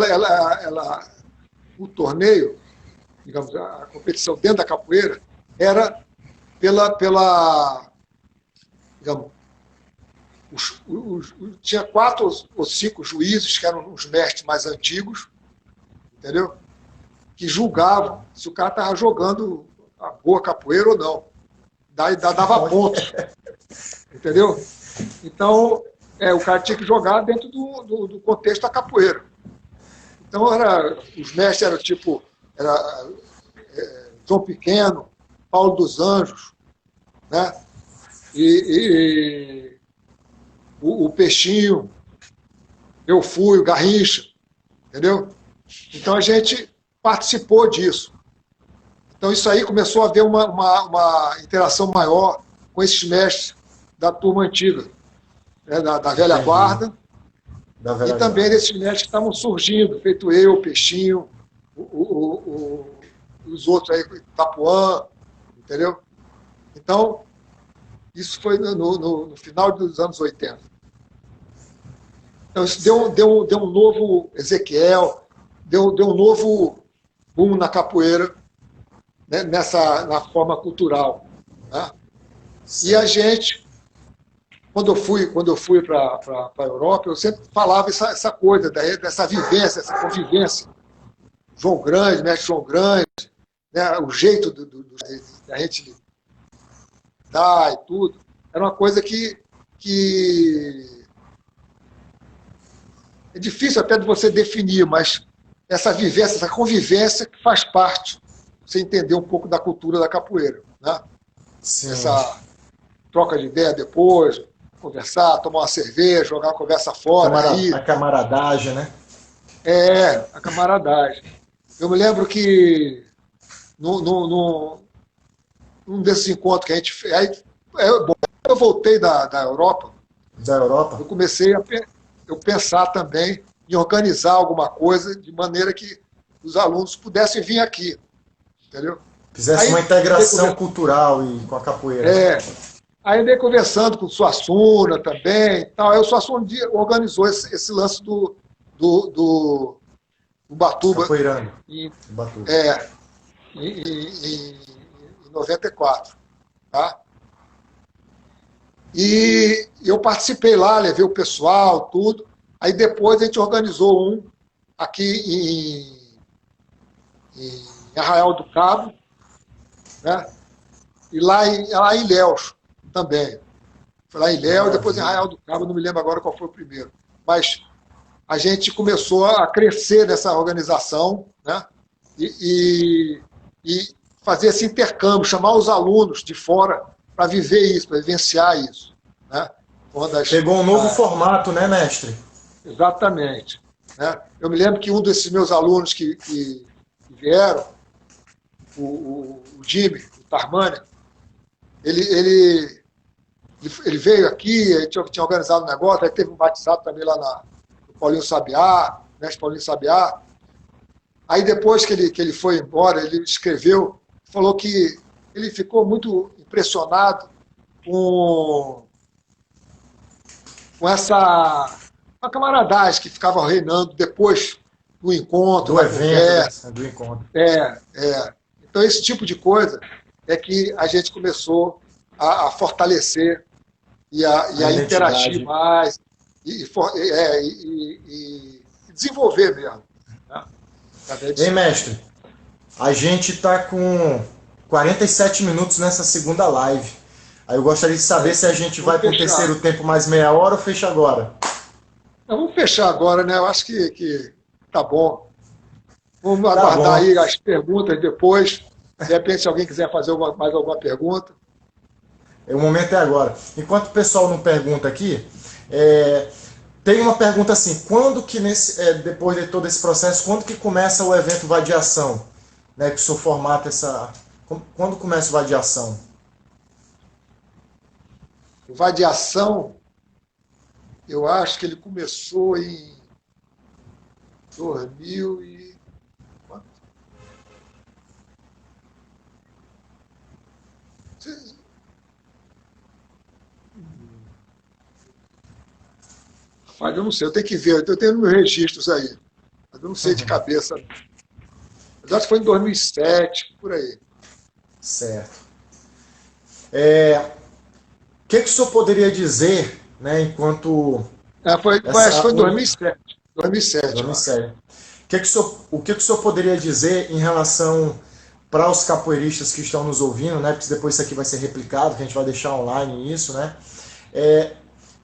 o torneio, digamos, a competição dentro da capoeira, era digamos, tinha 4 ou 5 juízes, que eram os mestres mais antigos, entendeu? Que julgavam se o cara estava jogando a boa capoeira ou não. Daí dava ponto. Entendeu? Então, o cara tinha que jogar dentro do contexto da capoeira. Então, os mestres eram tipo João Pequeno, Paulo dos Anjos, né? E o Peixinho, eu fui, o Garrincha, entendeu? Então, a gente participou disso. Então, isso aí começou a haver uma interação maior com esses mestres da turma antiga, né, da velha guarda, e também desses mestres que estavam surgindo, feito eu, Peixinho, os outros aí, Itapuã, entendeu? Então, isso foi no final dos anos 80. Então, isso deu um novo Ezequiel, deu um novo boom na capoeira, né, na forma cultural. Né? E a gente, quando eu fui para a Europa, eu sempre falava essa coisa, dessa vivência, essa convivência. João Grande, mestre João Grande, né, o jeito da gente dar e tudo, era uma coisa que é difícil até de você definir, mas essa vivência, essa convivência que faz parte, você entender um pouco da cultura da capoeira. Né? Essa troca de ideia depois, conversar, tomar uma cerveja, jogar a conversa fora. A camaradagem, né? A camaradagem. Eu me lembro que num desses encontros que a gente fez, eu voltei da Europa, eu comecei a pensar também em organizar alguma coisa de maneira que os alunos pudessem vir aqui. Entendeu? Fizesse uma integração cultural com a capoeira. Aí andei conversando com o Suassuna também. Tal. Aí o Suassuna organizou esse lance do Ubatuba. Capoeirando. Em 94. Tá? E eu participei lá, levei o pessoal, tudo. Aí depois a gente organizou um aqui em Arraial do Cabo, né? E lá em Ilhéus também. Foi lá em Léo, depois em Arraial do Cabo, não me lembro agora qual foi o primeiro. Mas a gente começou a crescer nessa organização, né? E fazer esse intercâmbio, chamar os alunos de fora para viver isso, para vivenciar isso. Né? Pegou um novo formato, né, mestre? Exatamente. Né? Eu me lembro que um desses meus alunos que vieram, o Jimmy, o Tarmania, ele veio aqui, a gente tinha organizado um negócio, aí teve um batizado também lá no Paulinho Sabiá, mestre Paulinho Sabiá. Aí depois que ele foi embora, ele escreveu, falou que ele ficou muito impressionado com essa uma camaradagem que ficava reinando depois do encontro, do evento, do encontro. Então esse tipo de coisa é que a gente começou a fortalecer e a interagir mais e desenvolver mesmo. Né? Ei, mestre, a gente está com 47 minutos nessa segunda live. Aí eu gostaria de saber se a gente vai para o terceiro tempo mais meia hora ou fecha agora. Vamos fechar agora, né? Eu acho que tá bom. Vamos aguardar aí as perguntas depois. De repente, se alguém quiser fazer mais alguma pergunta. O momento é agora. Enquanto o pessoal não pergunta aqui, tem uma pergunta assim: quando que depois de todo esse processo, quando que começa o evento Vadiação? Né, que o senhor formata essa... Quando começa o Vadiação? O Vadiação, eu acho que ele começou em 2000 e... Rapaz, eu não sei, eu tenho que ver, eu tenho meus registros aí, mas eu não sei de cabeça. Mas acho que foi em 2007, por aí. Certo. O que o senhor poderia dizer, né, enquanto... Acho que foi em 2007. 2007. O que o senhor poderia dizer em relação para os capoeiristas que estão nos ouvindo, né, porque depois isso aqui vai ser replicado, que a gente vai deixar online isso, né?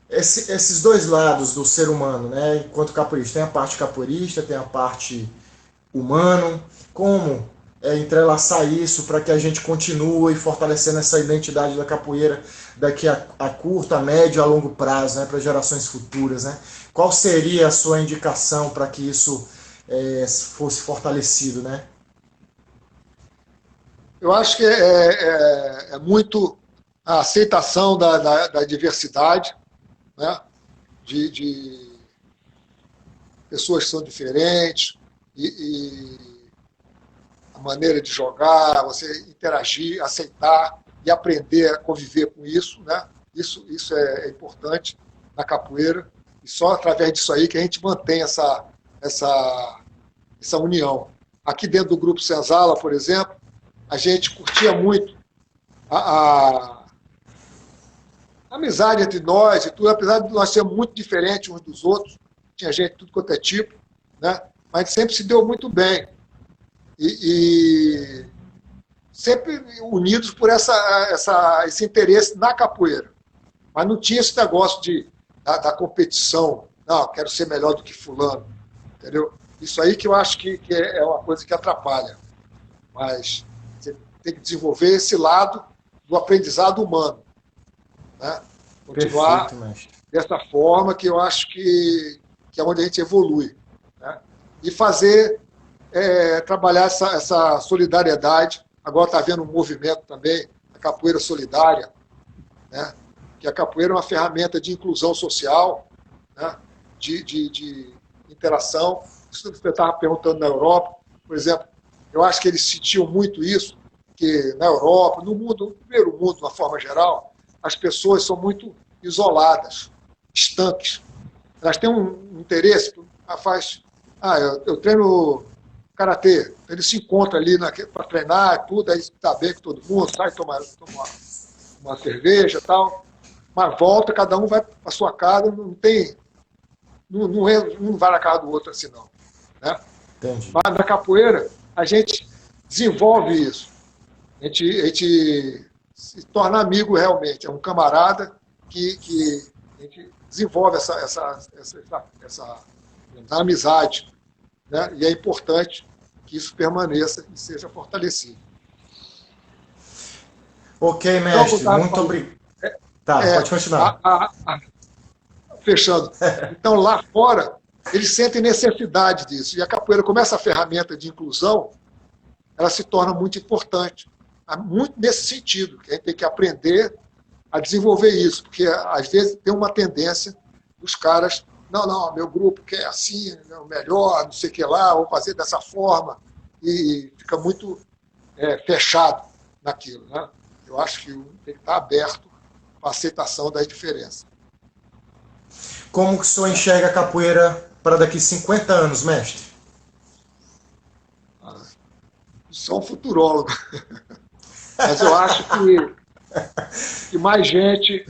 Esses dois lados do ser humano, né, enquanto capoeirista, tem a parte capoeirista, tem a parte humano, como entrelaçar isso para que a gente continue fortalecendo essa identidade da capoeira daqui a curto, a médio e a longo prazo, né, para gerações futuras, né? Qual seria a sua indicação para que isso fosse fortalecido, né? Eu acho que é muito a aceitação da diversidade, né? De pessoas que são diferentes e a maneira de jogar, você interagir, aceitar e aprender a conviver com isso, né? Isso é importante na capoeira e só através disso aí que a gente mantém essa união. Aqui dentro do Grupo Senzala, por exemplo, a gente curtia muito a amizade entre nós e tudo, apesar de nós sermos muito diferentes uns dos outros, tinha gente de tudo quanto é tipo, né? Mas a gente sempre se deu muito bem. E sempre unidos por esse interesse na capoeira. Mas não tinha esse negócio da competição. Não, quero ser melhor do que fulano. Entendeu? Isso aí que eu acho que é uma coisa que atrapalha. Mas você tem que desenvolver esse lado do aprendizado humano. Né? Continuar dessa forma que eu acho que é onde a gente evolui. Né? E fazer... trabalhar essa solidariedade. Agora está havendo um movimento também, a capoeira solidária, né? Que a capoeira é uma ferramenta de inclusão social, né? de interação. Isso que você estava perguntando na Europa, por exemplo, eu acho que eles sentiam muito isso, que na Europa, no mundo, no primeiro mundo, de uma forma geral, as pessoas são muito isoladas, estanques. Elas têm um interesse, eu treino karatê, ele se encontra ali para treinar, tudo, aí está bem com todo mundo, sai tomar uma cerveja e tal, mas volta, cada um vai para sua casa, não vai na casa do outro assim não. Né? Entendi. Mas na capoeira, a gente desenvolve isso. A gente se torna amigo realmente, é um camarada que a gente desenvolve essa amizade, né? E é importante que isso permaneça e seja fortalecido. Ok, mestre, Então, muito obrigado. Tá, pode continuar. Fechando. Então, lá fora, eles sentem necessidade disso. E a capoeira, como essa ferramenta de inclusão, ela se torna muito importante. Muito nesse sentido, que a gente tem que aprender a desenvolver isso, porque às vezes tem uma tendência dos caras, não, meu grupo quer assim, melhor, não sei o que lá, vou fazer dessa forma, e fica muito fechado naquilo, né? Eu acho que tem que estar aberto para a aceitação das diferenças. Como que o senhor enxerga a capoeira para daqui 50 anos, mestre? Sou um futurólogo. Mas eu acho que mais gente,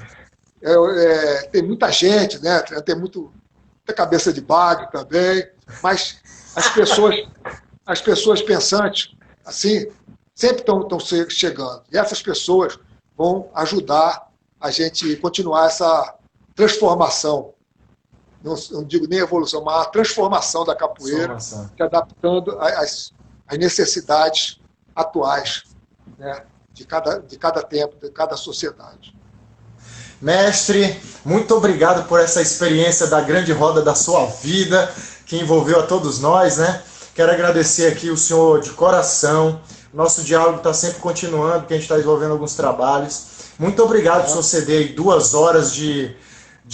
tem muita gente, né? Tem muita cabeça de bagre também, mas as pessoas pensantes, assim, sempre estão chegando. E essas pessoas vão ajudar a gente continuar essa transformação. Não digo nem evolução, mas a transformação da capoeira, se adaptando às necessidades atuais, né, de cada tempo, de cada sociedade. Mestre, muito obrigado por essa experiência da grande roda da sua vida, que envolveu a todos nós, né? Quero agradecer aqui o senhor de coração. Nosso diálogo está sempre continuando, porque a gente está desenvolvendo alguns trabalhos. Muito obrigado por o senhor ceder aí 2 horas de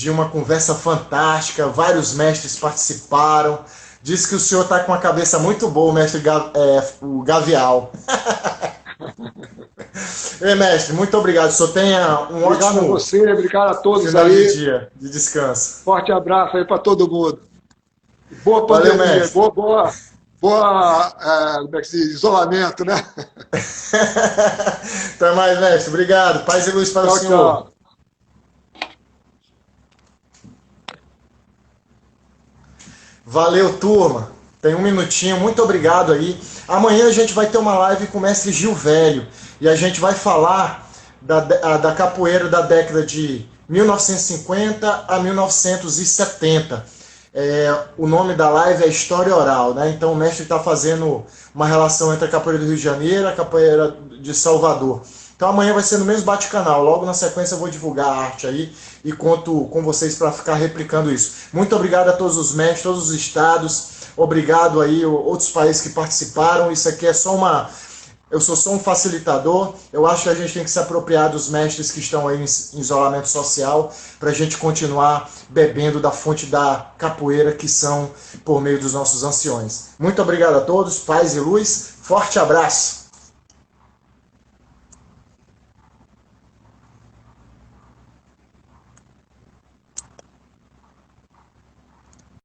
uma conversa fantástica. Vários mestres participaram. Diz que o senhor está com uma cabeça muito boa, o mestre o Gavial. Ei, mestre, muito obrigado. O senhor tenha um obrigado ótimo... a você, obrigado a todos final aí. De dia de descanso. Forte abraço aí para todo mundo. Boa pandemia, valeu, boa como é que se diz? Isolamento, né? Até mais, mestre. Obrigado. Paz e luz para o senhor. Tchau. Valeu, turma. Tem 1 minutinho. Muito obrigado aí. Amanhã a gente vai ter uma live com o mestre Gil Velho. E a gente vai falar da capoeira da década de 1950 a 1970. O nome da live é História Oral, né? Então o mestre está fazendo uma relação entre a capoeira do Rio de Janeiro e a capoeira de Salvador. Então amanhã vai ser no mesmo bate-canal. Logo na sequência eu vou divulgar a arte aí e conto com vocês para ficar replicando isso. Muito obrigado a todos os mestres, todos os estados. Obrigado aí outros países que participaram. Isso aqui é só eu sou só um facilitador. Eu acho que a gente tem que se apropriar dos mestres que estão aí em isolamento social para a gente continuar bebendo da fonte da capoeira que são por meio dos nossos anciões. Muito obrigado a todos, paz e luz, forte abraço!